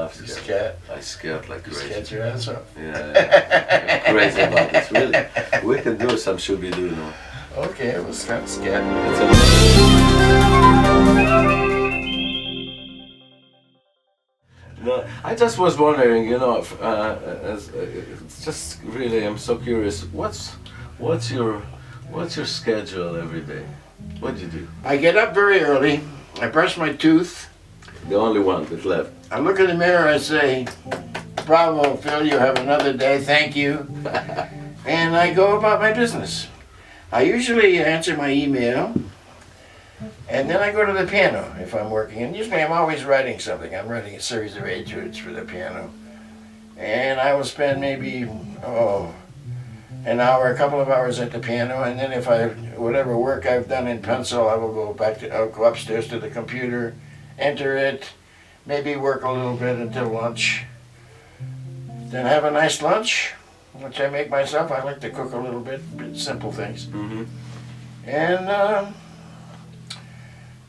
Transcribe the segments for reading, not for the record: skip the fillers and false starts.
love You scat. scat? I scat like You crazy. scat your ass off? Yeah, I'm crazy about this, really. We can do some shooby-doo now. Okay, it was kind of scat. It's amazing. No, I just was wondering, you know, it's just really, I'm so curious. What's your schedule every day? What do you do? I get up very early. I brush my tooth. The only one that's left. I look in the mirror. I say, "Bravo, Phil. You have another day. Thank you." And I go about my business. I usually answer my email, and then I go to the piano if I'm working. And usually I'm always writing something. I'm writing a series of etudes for the piano. And I will spend maybe, an hour, a couple of hours at the piano. And then if whatever work I've done in pencil, I'll go upstairs to the computer, enter it, maybe work a little bit until lunch. Then have a nice lunch, which I make myself. I like to cook a little bit simple things. Mm-hmm. And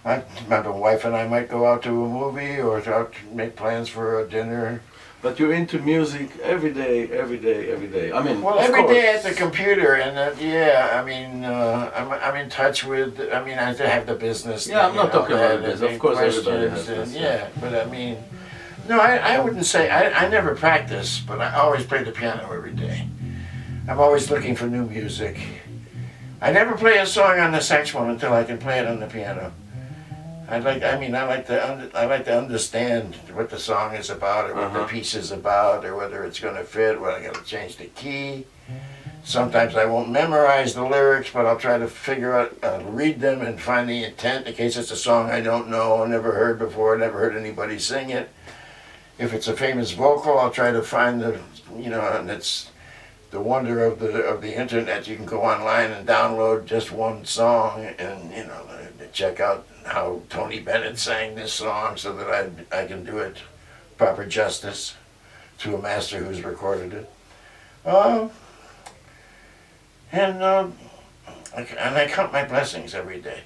my wife and I might go out to a movie or out to make plans for a dinner. But you're into music every day. I mean, Well, every day at the computer, and I'm in touch with. I mean, I have the business. Yeah, I'm not talking about this. this. Of course, everybody has this. Yeah, but I mean, no, I wouldn't say. I never practice, but I always play the piano every day. I'm always looking for new music. I never play a song on the saxophone until I can play it on the piano. I like to understand what the song is about, or what the piece is about, or whether it's going to fit. Whether I got to change the key. Sometimes I won't memorize the lyrics, but I'll try to figure out, read them, and find the intent in case it's a song I don't know, never heard before, never heard anybody sing it. If it's a famous vocal, I'll try to find and it's the wonder of the internet. You can go online and download just one song, and check out how Tony Bennett sang this song so that I can do it proper justice to a master who's recorded it. And I count my blessings every day.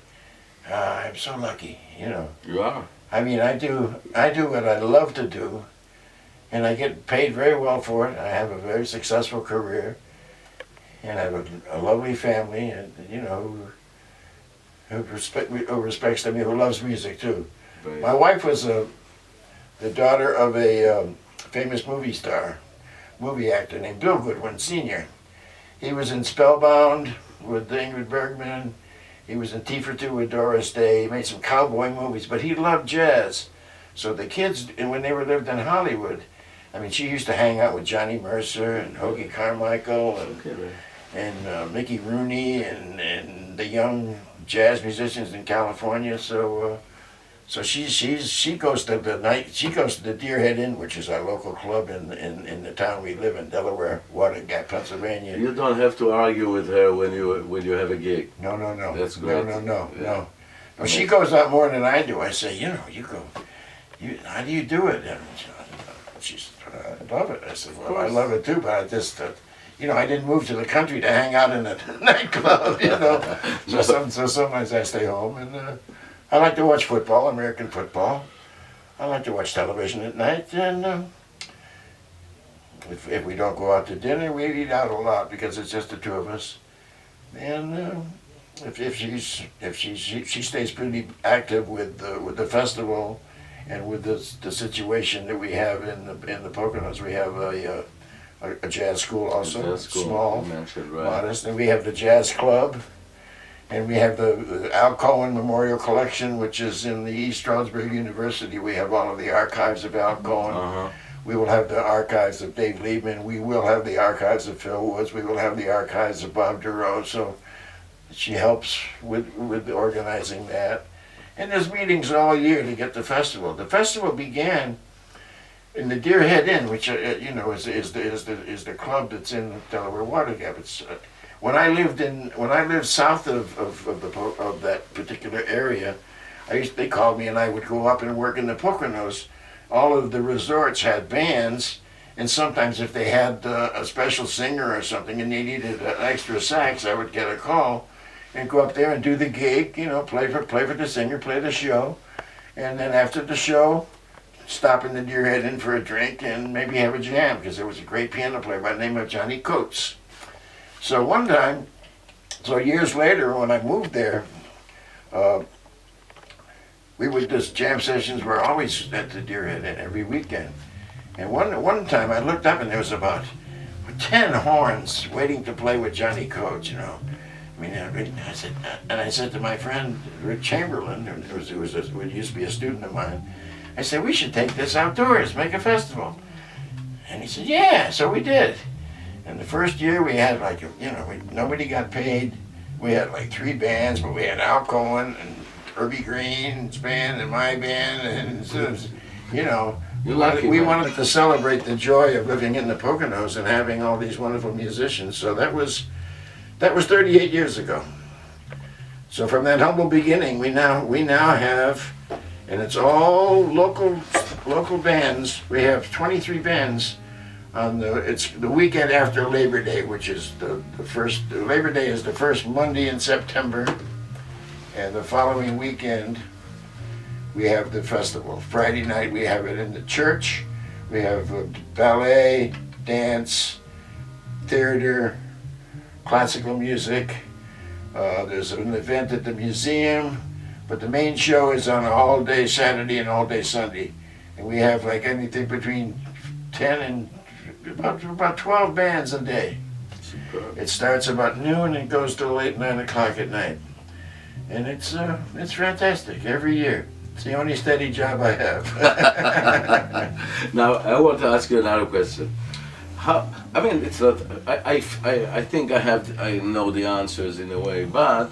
I'm so lucky, You are. I mean, I do what I love to do, and I get paid very well for it. I have a very successful career, and I have a lovely family, and who respects me, who loves music too. Right. My wife was the daughter of a famous movie actor named Bill Goodwin Sr. He was in Spellbound with Ingrid Bergman. He was in Tea for Two with Doris Day. He made some cowboy movies, but he loved jazz. So the kids, when they lived in Hollywood, I mean, she used to hang out with Johnny Mercer and Hoagie Carmichael and Mickey Rooney and the young jazz musicians in California. So she goes to the Deer Head Inn, which is our local club in the town we live in, Delaware, Water Gap, Pennsylvania. You don't have to argue with her when you have a gig. No. That's great. No. Well, she goes out more than I do. I say, you go. How do you do it? And she said, I love it. I said, well, I love it too, but I just, I didn't move to the country to hang out in a nightclub, So sometimes I stay home, and I like to watch football, American football. I like to watch television at night, and if we don't go out to dinner, we eat out a lot because it's just the two of us. And if she stays pretty active with the festival. And with the situation that we have in the Poconos, we have a jazz school also, small, modest, and we have the jazz club, and we have the Al Cohen Memorial Collection, which is in the East Stroudsburg University. We have all of the archives of Al Cohen. We will have the archives of Dave Liebman. We will have the archives of Phil Woods. We will have the archives of Bob Duro. So she helps with organizing that. And there's meetings all year to get the festival. The festival began in the Deer Head Inn, which is the club that's in Delaware Water Gap. It's when I lived south of that particular area, they called me and I would go up and work in the Poconos. All of the resorts had bands, and sometimes if they had a special singer or something and they needed an extra sax, I would get a call. And go up there and do the gig, play for the singer, play the show, and then after the show, stop in the Deerhead Inn for a drink and maybe have a jam, because there was a great piano player by the name of Johnny Coates. So one time, so years later when I moved there, we would just jam sessions were always at the Deerhead Inn every weekend. And one time I looked up and there was about 10 horns waiting to play with Johnny Coates, you know. I mean, I said to my friend Rick Chamberlain, who used to be a student of mine, I said, we should take this outdoors, make a festival. And he said, yeah, so we did. And the first year we had like, you know, nobody got paid. We had like 3 bands, but we had Al Cohen and Irby Green's band and my band, and so, you know, we wanted to celebrate the joy of living in the Poconos and having all these wonderful musicians. So that was 38 years ago. So from that humble beginning, we now have, and it's all local bands. We have 23 bands on it's the weekend after Labor Day, which is the Labor Day is the first Monday in September, and the following weekend we have the festival. Friday night we have it in the church. We have ballet, dance, theater, classical music. There's an event at the museum, but the main show is on all day Saturday and all day Sunday. And we have like anything between 10 and about 12 bands a day. Superb. It starts about noon and goes till late 9 o'clock at night. And it's fantastic every year. It's the only steady job I have. Now, I want to ask you another question. How, I mean, it's not, I think I know the answers in a way, but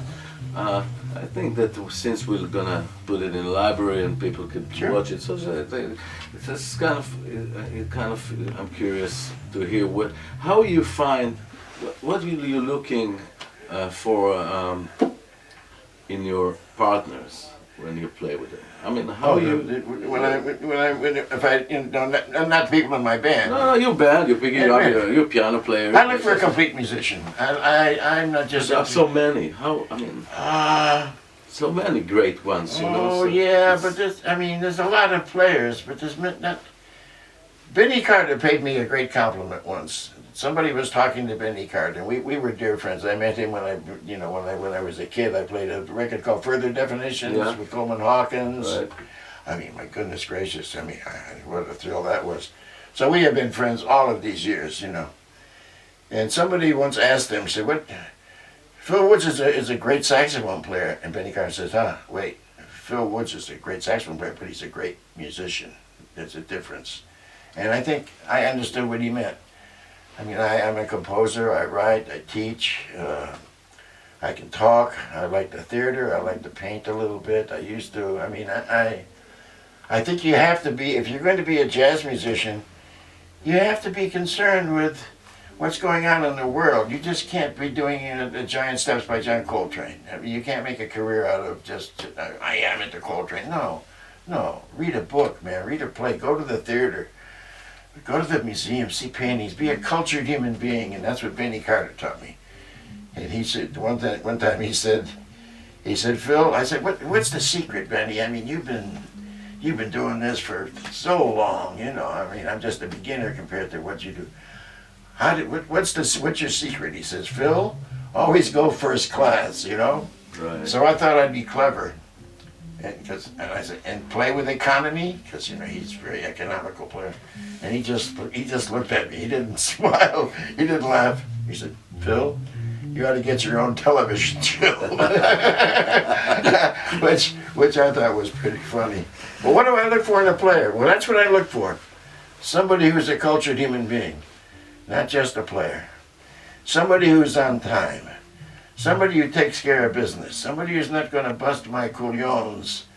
I think that since we're gonna put it in the library and people can watch it, so it's just kind of, I'm curious to hear how you find, what are you looking for in your partners when you play with them? I mean, how not people in my band. No, your band, you're piano player. I look for a complete musician. I'm not just. There's so many. So many great ones, you know. Oh yeah, but there's a lot of players, but there's not. Benny Carter paid me a great compliment once. Somebody was talking to Benny Carter, and we were dear friends. I met him when I was a kid. I played a record called Further Definitions with Coleman Hawkins. Right. I mean, my goodness gracious! I mean, what a thrill that was. So we have been friends all of these years, you know. And somebody once asked him, said, "What? Phil Woods is a great saxophone player," and Benny Carter says, wait, Phil Woods is a great saxophone player, but he's a great musician. There's a difference." And I think I understood what he meant. I mean, I'm a composer, I write, I teach, I can talk, I like the theater, I like to paint a little bit, I used to. I mean, I think you have to be, if you're going to be a jazz musician, you have to be concerned with what's going on in the world. You just can't be doing the Giant Steps by John Coltrane. I mean, you can't make a career out of just, I am into Coltrane. No, read a book, man, read a play, go to the theater. Go to the museum, see paintings, be a cultured human being, and that's what Benny Carter taught me. And he said, one time he said, "Phil," I said, what's the secret, Benny? I mean, you've been doing this for so long, you know. I mean, I'm just a beginner compared to what you do. What's your secret? He says, "Phil, always go first class, you know." Right. So I thought I'd be clever. And I said, and play with economy, because you know he's a very economical player. And he just looked at me. He didn't smile. He didn't laugh. He said, "Phil, you ought to get your own television show," which I thought was pretty funny. Well, what do I look for in a player? Well, that's what I look for. Somebody who's a cultured human being, not just a player. Somebody who's on time. Somebody who takes care of business. Somebody who's not going to bust my couillons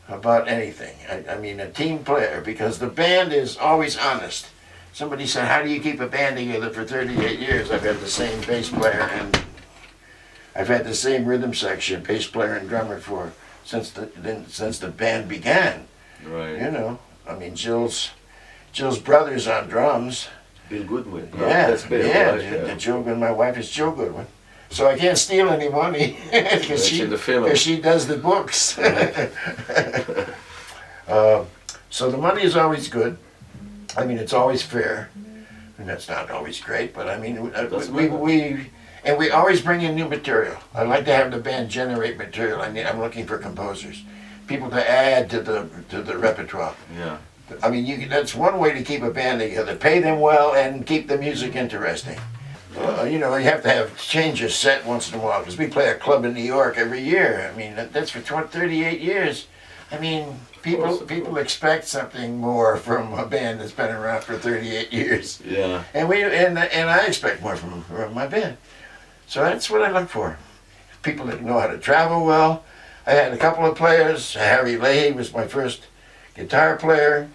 about anything. I mean, a team player, because the band is always honest. Somebody said, "How do you keep a band together for 38 years? I've had the same bass player and I've had the same rhythm section, bass player and drummer since the band began." Right. You know, I mean, Jill's brother's on drums. Bill Goodwin. Yeah, that's Bill. Yeah, Jill Goodwin. My wife is Jill Goodwin. So I can't steal any money because she does the books. So the money is always good. I mean, it's always fair. And that's not always great, but I mean, we always bring in new material. I like to have the band generate material. I'm looking for composers, people to add to the repertoire. Yeah. I mean, that's one way to keep a band together. Pay them well and keep the music interesting. You know, you have to change your set once in a while, because we play a club in New York every year. I mean, that's for 38 years. I mean, people expect something more from a band that's been around for 38 years. Yeah. And I expect more from my band. So that's what I look for. People that know how to travel well. I had a couple of players. Harry Leahy was my first guitar player,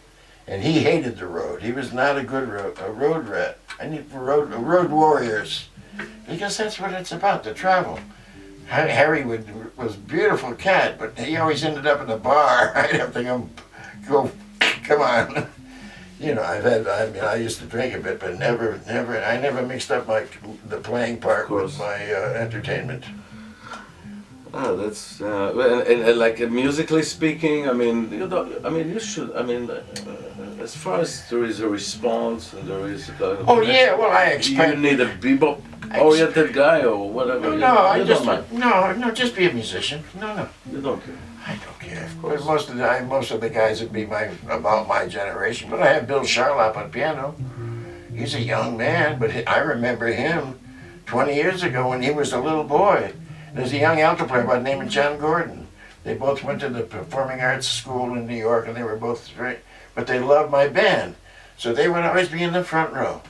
and he hated the road. He was not a good road rat. I need road warriors, because that's what it's about, to travel. Harry was a beautiful cat, but he always ended up in the bar. I'd have to go, come on. You know, I used to drink a bit, but I never mixed up the playing part with my entertainment. Oh, that's and like musically speaking, I mean, you should. I mean, as far as there is a response and there is. Oh yeah, well I expect. You need a bebop-oriented guy or whatever. No, just be a musician. No. You don't care. I don't care. Of course. But most of the guys would be about my generation. But I have Bill Charlap on piano. He's a young man, but I remember him 20 years ago when he was a little boy. There's a young alto player by the name of John Gordon. They both went to the Performing Arts School in New York, and they were both great. But they loved my band, so they would always be in the front row.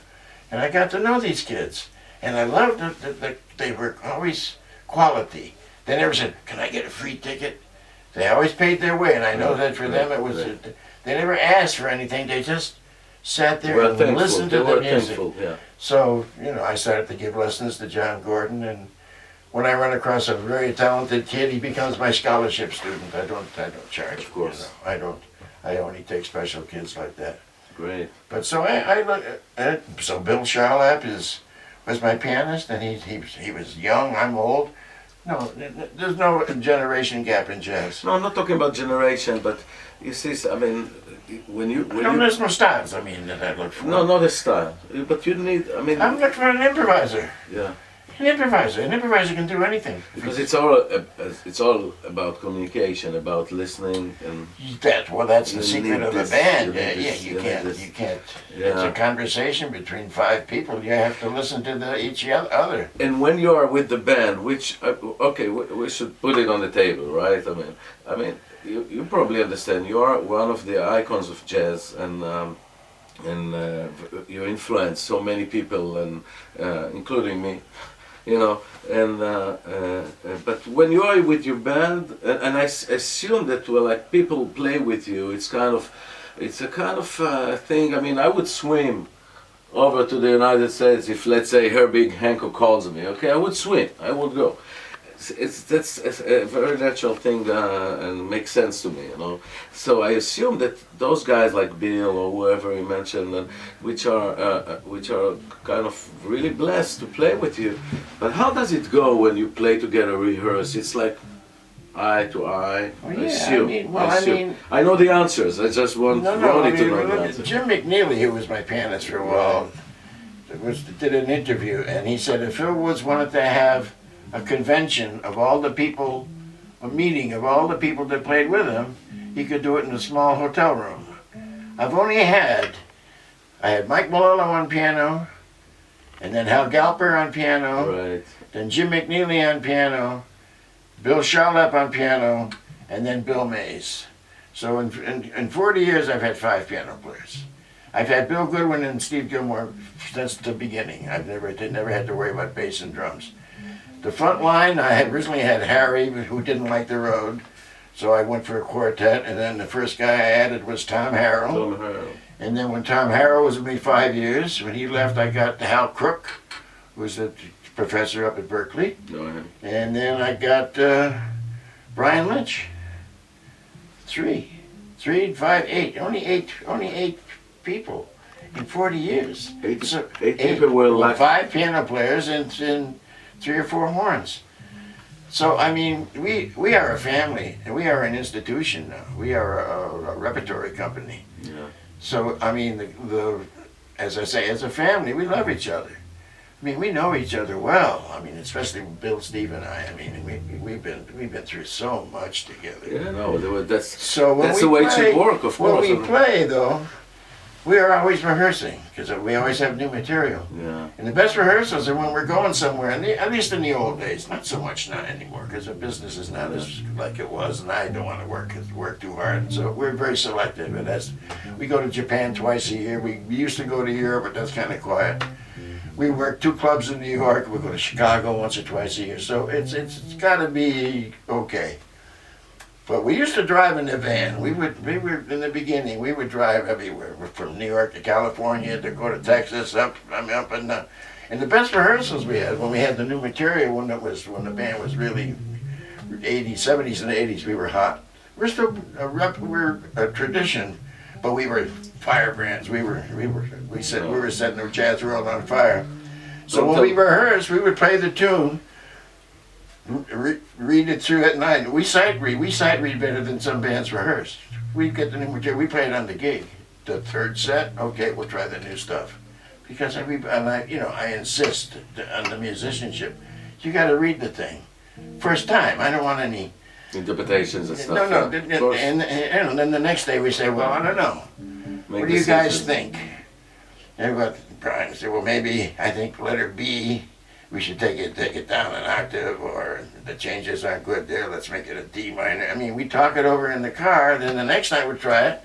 And I got to know these kids, and I loved that they were always quality. They never said, "Can I get a free ticket?" They always paid their way, and I know that for them it was. They never asked for anything. They just sat there and listened to the music. Yeah. So I started to give lessons to John Gordon, and when I run across a very talented kid, he becomes my scholarship student. I don't charge. Of course. I only take special kids like that. Great. But so I look at, so Bill Charlap was my pianist, and he was young. I'm old. No, there's no generation gap in jazz. No, I'm not talking about generation, but you see, I mean, there's no styles. I mean, that I look for. No, not a style. But you need. I mean. I'm looking for an improviser. Yeah. An improviser can do anything. Because it's all about communication, about listening, and that's the secret of the band. You can't. Yeah. It's a conversation between 5 people. You have to listen to each other. And when you are with the band, which we should put it on the table, right? I mean, you probably understand. You are one of the icons of jazz, and you influence so many people, and including me. But when you are with your band, and I assume that people play with you, it's a kind of thing. I mean, I would swim over to the United States if, let's say, Herbie Hancock calls me. Okay, I would swim. I would go. That's a very natural thing and makes sense to me, So I assume that those guys like Bill or whoever you mentioned, which are kind of really blessed to play with you. But how does it go when you play together, rehearse? It's like eye to eye. Well, yeah, I assume. I know the answers. I just want Ronnie to know the answers. Jim McNeely, who was my pianist for a while, did an interview, and he said if Phil Woods wanted to have a convention of all the people, a meeting of all the people that played with him, he could do it in a small hotel room. I had Mike Malolo on piano, and then Hal Galper on piano, right. Then Jim McNeely on piano, Bill Charlap on piano, and then Bill Mays. So in 40 years I've had 5 piano players. I've had Bill Goodwin and Steve Gilmore since the beginning. I've never had to worry about bass and drums. The front line, I had originally had Harry, who didn't like the road, so I went for a quartet, and then the first guy I added was Tom Harrell. And then when Tom Harrell was with me 5 years, when he left, I got Hal Crook, who was a professor up at Berkeley. And then I got Brian Lynch. 3, 5, 8. Only eight people in 40 years. Eight people were like 5 piano players and 3 or 4 horns. So, I mean, we are a family, and we are an institution now. We are a repertory company. Yeah. So, I mean, as I say, as a family, we love each other. I mean, we know each other well. I mean, especially Bill, Steve, and I. I mean, we've been through so much together. Yeah, no, that's So when that's we the way play, it should work, of course. When we play, though, we are always rehearsing because we always have new material. Yeah. And the best rehearsals are when we're going somewhere. At least in the old days, not so much now anymore, because the business is not as like it was, and I don't want to work too hard. So we're very selective. And we go to Japan twice a year. We used to go to Europe, but that's kind of quiet. We work 2 clubs in New York. We go to Chicago once or twice a year. So it's got to be okay. But we used to drive in the van. We were in the beginning. We would drive everywhere, from New York to California to go to Texas, up and down. And the best rehearsals we had when we had the new material, when the band was really 80s, 70s, and 80s. We were hot. We're still we're a tradition, but we were firebrands. We were setting the jazz world on fire. So when we rehearsed, we would play the tune. Read it through at night. We sight read better than some bands rehearse. We get the new material. We play it on the gig. The third set, okay, we'll try the new stuff, because I insist on the musicianship. You got to read the thing first time. I don't want any interpretations and stuff. No. Yeah, and then the next day we say, well, I don't know. What do you guys think? And Brian said, well, maybe I think letter B. We should take it down an octave, or the changes aren't good there, let's make it a D minor. I mean, we talk it over in the car, then the next night we try it.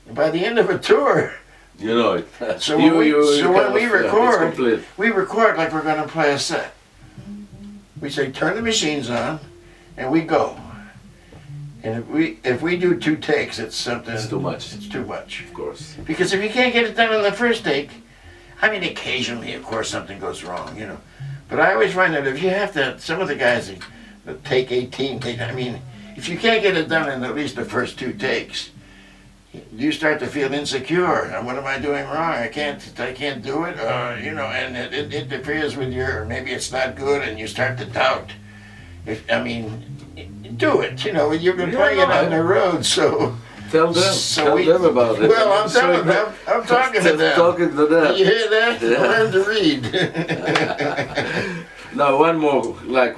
And by the end of a tour, you know it. So when we record like we're going to play a set. We say, turn the machines on, and we go. And if we do 2 takes, it's too much. It's too much. Of course. Because if you can't get it done on the first take, I mean, occasionally, of course, something goes wrong, you know. But I always find that if you have to, some of the guys that take 18, I mean, if you can't get it done in at least the first 2 takes, you start to feel insecure. And what am I doing wrong? I can't do it, you know, and it interferes with or maybe it's not good, and you start to doubt. Do it, you know, you've been playing it on the road, so... Tell them about it. Well, I'm talking to them. Talking to them. You hear that? Yeah. Learn to read. Now, one more. I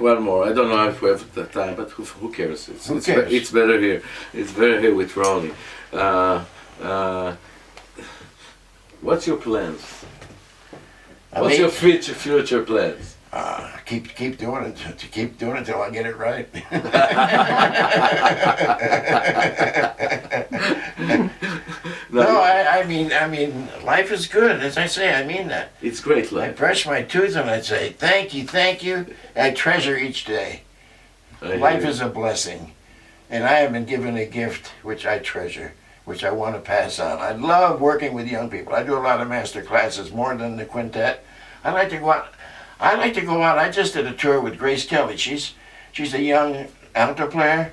don't know if we have the time, but who cares? Who cares? It's better here. It's better here with Ronnie. What's your plans? What's your future plans? Keep doing it. To keep doing it till I get it right. No, I mean, life is good. As I say, I mean that. It's great life. I brush my tooth and I say, thank you. I treasure each day. Life is a blessing, and I have been given a gift which I treasure, which I want to pass on. I love working with young people. I do a lot of master classes, more than the quintet. I like to go out. I just did a tour with Grace Kelly. She's a young alto player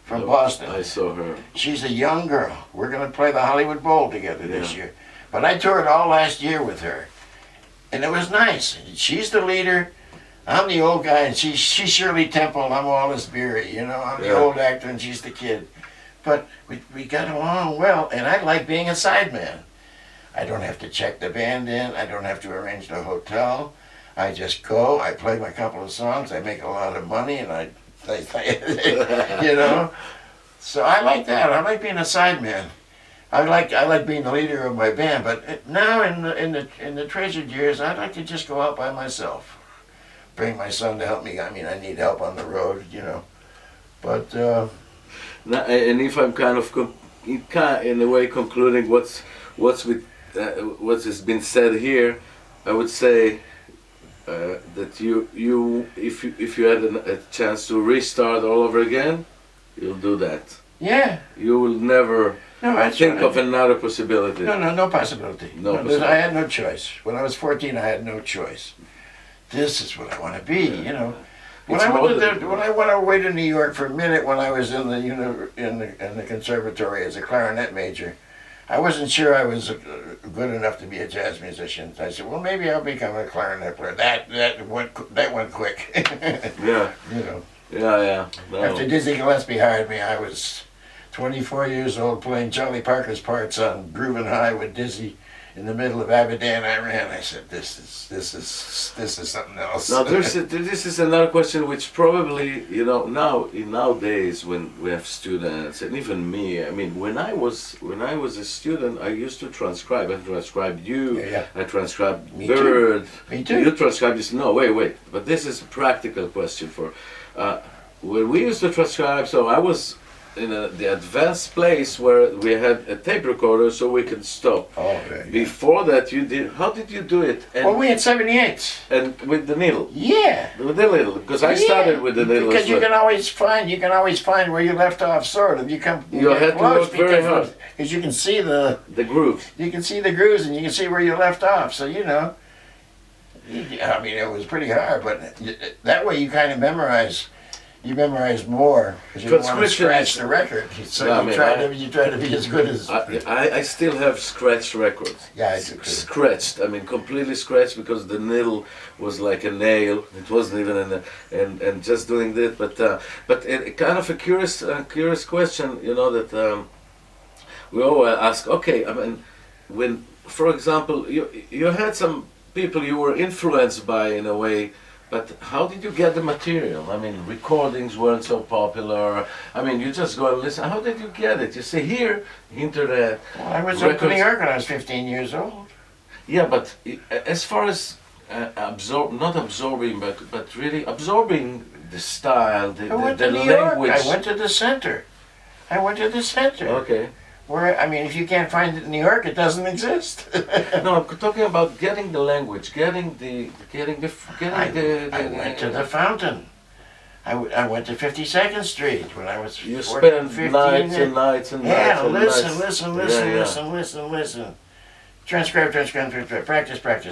from Boston. I saw her. She's a young girl. We're going to play the Hollywood Bowl together this year. But I toured all last year with her, and it was nice. She's the leader. I'm the old guy, and she's Shirley Temple, and I'm Wallace Beery. You know, I'm the old actor, and she's the kid. But we got along well, and I like being a sideman. I don't have to check the band in. I don't have to arrange the hotel. I just go, I play my couple of songs, I make a lot of money, and I you know. So I like that. I like being a sideman. I like being the leader of my band. But now in the treasured years, I'd like to just go out by myself. Bring my son to help me. I mean, I need help on the road, you know. But now, and if I'm kind of in a way concluding what's what has been said here, I would say. That if you had a chance to restart all over again, you'll do that. Yeah. You will never think of another possibility. No possibility. No possibility. I had no choice. When I was 14, I had no choice. This is what I want to be, you know. When I went away to New York for a minute, when I was in the conservatory as a clarinet major, I wasn't sure I was good enough to be a jazz musician. I said, well, maybe I'll become a clarinet player. That went quick. Yeah. You know. Yeah. No. After Dizzy Gillespie hired me, I was 24 years old playing Charlie Parker's parts on Groovin' High with Dizzy in the middle of Abadan, Iran. I said, this is something else. Now this is another question which probably, you know, nowadays when we have students and even me, I mean, when I was a student, I used to transcribe. I transcribed you. Yeah. I transcribed Me Bird. Too. Me too. You transcribed this. No, wait. But this is a practical question for. When we used to transcribe, so I was in the advanced place where we had a tape recorder so we could stop. Oh, okay. Before that, you did. How did you do it? And, Well, we had 78s. and with the needle. Yeah. With the needle, because I started with the needle. Because as you well. can always find where you left off. Sort of. You come. You get had to close work very hard. because you can see the grooves. grooves and you can see where you left off. So you know. I mean, it was pretty hard, but that way you kind of memorize. You memorize more because you don't want to scratch the record. So No, you try to be as good as. I still have scratched records. Yeah, I do too. Scratched. I mean, completely scratched because the needle was like a nail. It wasn't even and just doing that. But it kind of a curious question, you know, that we always ask. Okay, I mean, when, for example, you had some people you were influenced by in a way. But how did you get the material? I mean, recordings weren't so popular. I mean, you just go and listen. How did you get it? You see here, internet. Well, I was up to New York when I was 15 years old. Yeah, but as far as not absorbing, but really absorbing the style, the language. I went to the center. Okay. Where, I mean, if you can't find it in New York, it doesn't exist. No, I'm talking about getting the language, getting the. I went to the Fountain. I went to 52nd Street when I was 14, You spent 15. nights and nights and Yeah, nights and listen. Transcribe,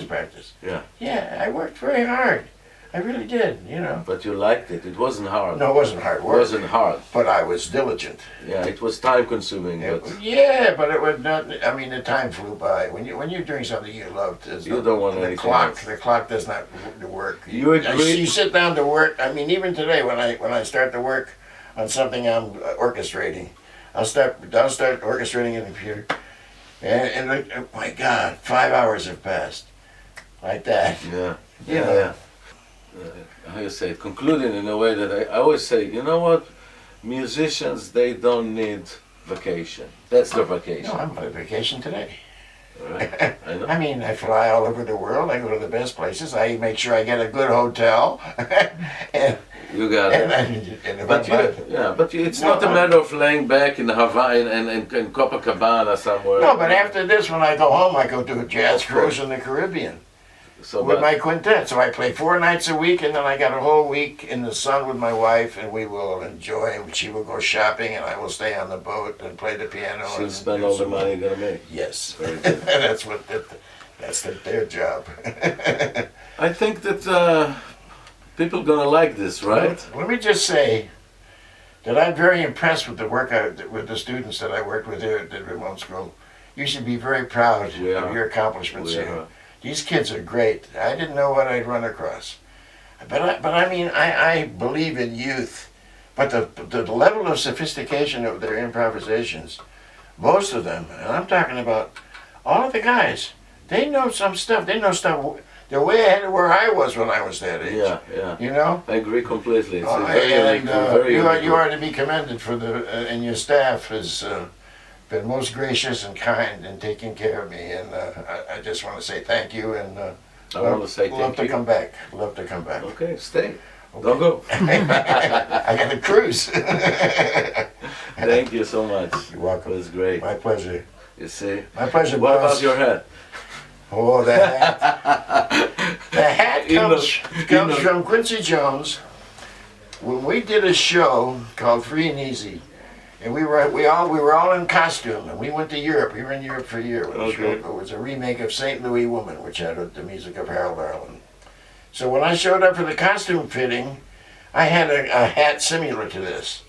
practice. Yeah. Yeah, I worked very hard. I really did, you know. But you liked it. It wasn't hard. No, it wasn't hard It work. wasn't hard. But I was diligent. Yeah, it was time consuming. But Yeah, but it was not. I mean, the time flew by. When you're doing something you love, You don't want the anything clock. else. The clock does not work. You agree? You sit down to work. I mean, even today, when I start to work on something I'm orchestrating, I'll start orchestrating in the computer, and like, oh my God, 5 hours have passed, like that. Yeah. You know. How you say it? Concluding in a way that I always say, you know what? Musicians, they don't need vacation. That's their vacation. No, I'm on vacation today. Right? I know. I mean, I fly all over the world. I go to the best places. I make sure I get a good hotel. and You got it. But it's not a matter of laying back in Hawaii and Copacabana somewhere. No, but after this, when I go home, I go do a jazz cruise in the Caribbean with my quintet. So I play 4 nights a week, and then I got a whole week in the sun with my wife, and we will enjoy. She will go shopping, and I will stay on the boat and play the piano. She'll spend all the money you're gonna make. Yes, Very good. that's their job. I think that people gonna like this, right? Let me just say that I'm very impressed with the work with the students that I worked with here at the Rimon School. You should be very proud of your accomplishments here. These kids are great. I didn't know what I'd run across, but I mean I believe in youth, but the level of sophistication of their improvisations, most of them, and I'm talking about all of the guys, they know some stuff. They know stuff. They're way ahead of where I was when I was that age. Yeah. You know. I agree completely. It's You are to be commended for and your staff has been most gracious and kind in taking care of me, and I just want to say thank you, and I want to say thank you. Love to come back. Love to come back. Okay, stay. Okay. Don't go. I got a cruise. Thank you so much. You're welcome. It was great. My pleasure. You see? My pleasure, What boss. about your hat? Oh, the hat. The hat comes from Quincy Jones. When we did a show called Free and Easy, and we were all in costume, and we went to Europe. We were in Europe for a year. It was a remake of St. Louis Woman, which had the music of Harold Arlen. So when I showed up for the costume fitting, I had a hat similar to this,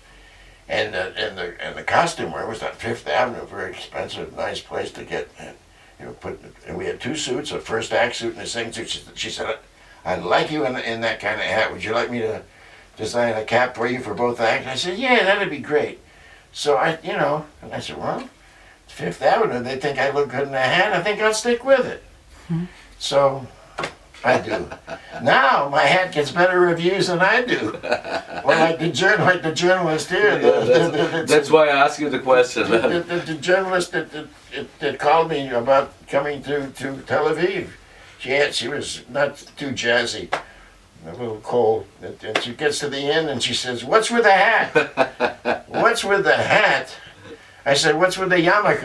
and the costume wear was on Fifth Avenue, very expensive, nice place to get. And we had 2 suits, a first act suit and a second suit. She said, "I'd like you in that kind of hat. Would you like me to design a cap for you for both acts? I said, yeah, that'd be great. So and I said, well, Fifth Avenue, they think I look good in a hat. I think I'll stick with it. So I do. Now my hat gets better reviews than I do. Well, like the journalist here. That's why I asked you the question. The journalist that called me about coming to Tel Aviv, she was not too jazzy, a little cold. And she gets to the end and she says, "What's with the hat? What's with the hat?" I said, "What's with the yarmulke?"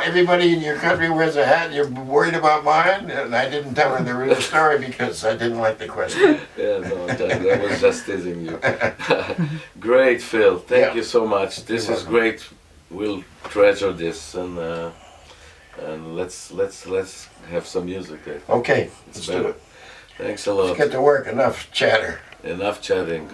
Everybody in your country wears a hat, and you're worried about mine? And I didn't tell her the real story because I didn't like the question. Yeah, no, that was just teasing you. Great, Phil. Thank you so much. This is great. We'll treasure this, and let's have some music. Okay, let's do it. Thanks a lot. Let's get to work. Enough chatter. Enough chatting.